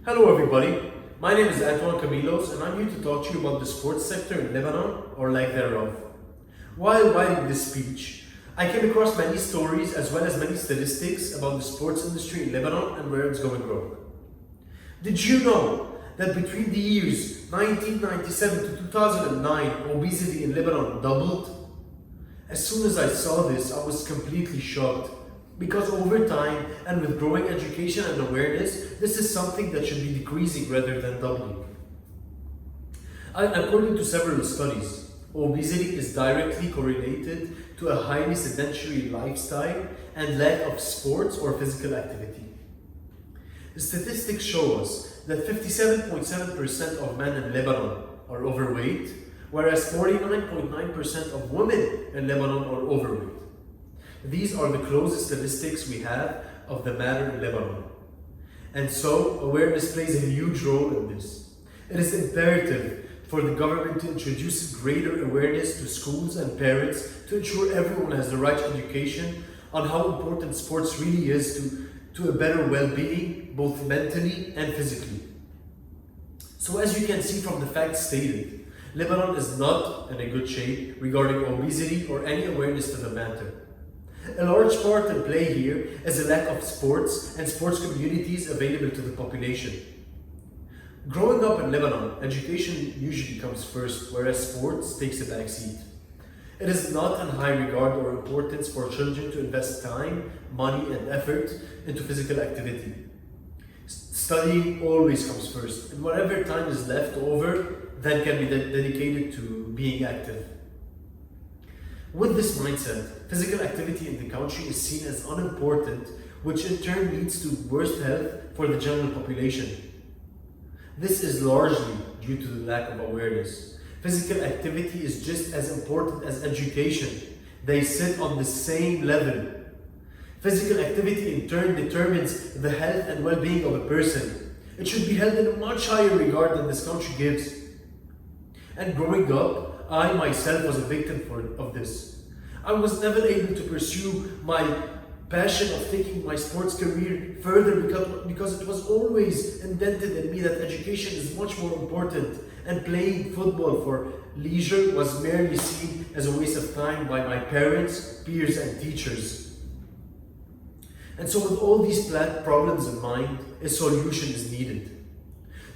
Hello everybody, my name is Antoine Camilos and I'm here to talk to you about the sports sector in Lebanon, or lack thereof. While writing this speech, I came across many stories as well as many statistics about the sports industry in Lebanon and where it's going wrong. Did you know that between the years 1997 to 2009, obesity in Lebanon doubled? As soon as I saw this, I was completely shocked. Because over time and with growing education and awareness, this is something that should be decreasing rather than doubling. According to several studies, obesity is directly correlated to a highly sedentary lifestyle and lack of sports or physical activity. The statistics show us that 57.7% of men in Lebanon are overweight, whereas 49.9% of women in Lebanon are overweight. These are the closest statistics we have of the matter in Lebanon. And so, awareness plays a huge role in this. It is imperative for the government to introduce greater awareness to schools and parents to ensure everyone has the right education on how important sports really is to a better well-being, both mentally and physically. So as you can see from the facts stated, Lebanon is not in a good shape regarding obesity or any awareness to the matter. A large part in play here is a lack of sports and sports communities available to the population. Growing up in Lebanon, education usually comes first, whereas sports takes a back seat. It is not in high regard or importance for children to invest time, money and effort into physical activity. Studying always comes first, and whatever time is left over then can be dedicated to being active. With this mindset, physical activity in the country is seen as unimportant, which in turn leads to worse health for the general population. This is largely due to the lack of awareness. Physical activity is just as important as education. They sit on the same level. Physical activity in turn determines the health and well-being of a person. It should be held in a much higher regard than this country gives. And growing up, I myself was a victim of this. I was never able to pursue my passion of taking my sports career further because it was always indented in me that education is much more important, and playing football for leisure was merely seen as a waste of time by my parents, peers and teachers. And so with all these problems in mind, a solution is needed.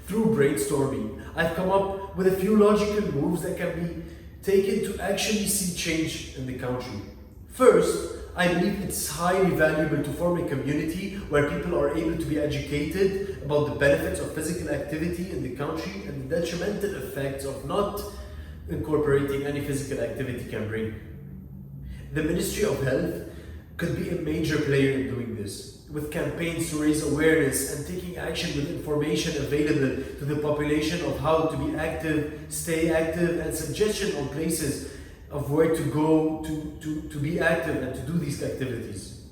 Through brainstorming, I've come up with a few logical moves that can be taken to actually see change in the country. First, I believe it's highly valuable to form a community where people are able to be educated about the benefits of physical activity in the country and the detrimental effects of not incorporating any physical activity can bring. The Ministry of Health could be a major player in doing this, with campaigns to raise awareness and taking action with information available to the population of how to be active, stay active, and suggestion on places of where to go to be active and to do these activities.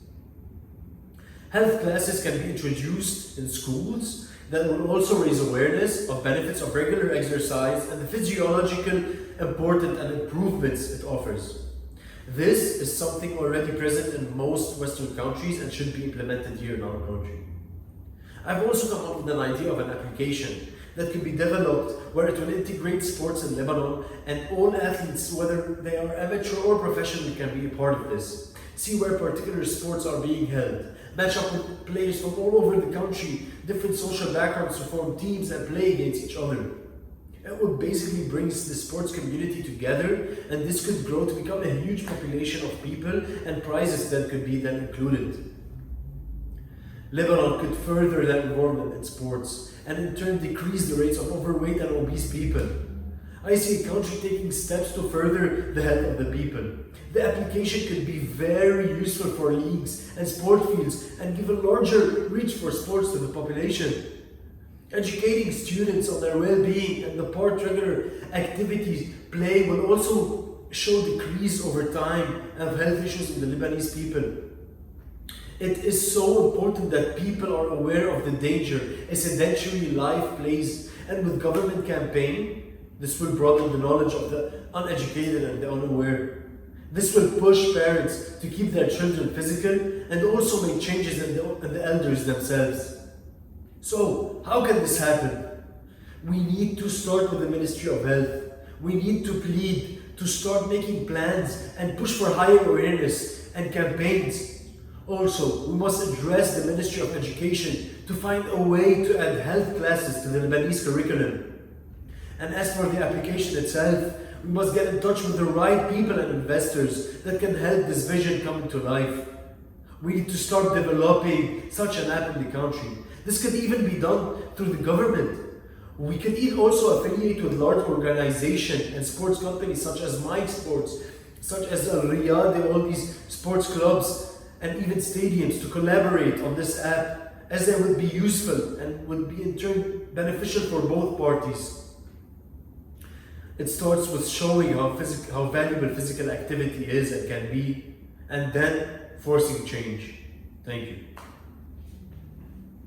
Health classes can be introduced in schools that will also raise awareness of benefits of regular exercise and the physiological importance and improvements it offers. This is something already present in most Western countries and should be implemented here in our country. I've also come up with an idea of an application that could be developed where it will integrate sports in Lebanon, and all athletes, whether they are amateur or professional, can be a part of this. See where particular sports are being held. Match up with players from all over the country, different social backgrounds, to form teams and play against each other. It would basically bring the sports community together, and this could grow to become a huge population of people and prizes that could be then included. Lebanon could further that involvement in sports and in turn decrease the rates of overweight and obese people. I see a country taking steps to further the health of the people. The application could be very useful for leagues and sport fields and give a larger reach for sports to the population. Educating students on their well-being and the part regular activities play will also show decrease over time of health issues in the Lebanese people. It is so important that people are aware of the danger a sedentary life plays, and with government campaign, this will broaden the knowledge of the uneducated and the unaware. This will push parents to keep their children physical and also make changes in the elders themselves. So, how can this happen? We need to start with the Ministry of Health. We need to plead to start making plans and push for higher awareness and campaigns. Also, we must address the Ministry of Education to find a way to add health classes to the Lebanese curriculum. And as for the application itself, we must get in touch with the right people and investors that can help this vision come into life. We need to start developing such an app in the country. This could even be done through the government. We could also affiliate with large organizations and sports companies such as Mike Sports, such as Al Riyadh, all these sports clubs and even stadiums to collaborate on this app, as they would be useful and would be in turn beneficial for both parties. It starts with showing how valuable physical activity is and can be, and then forcing change. Thank you.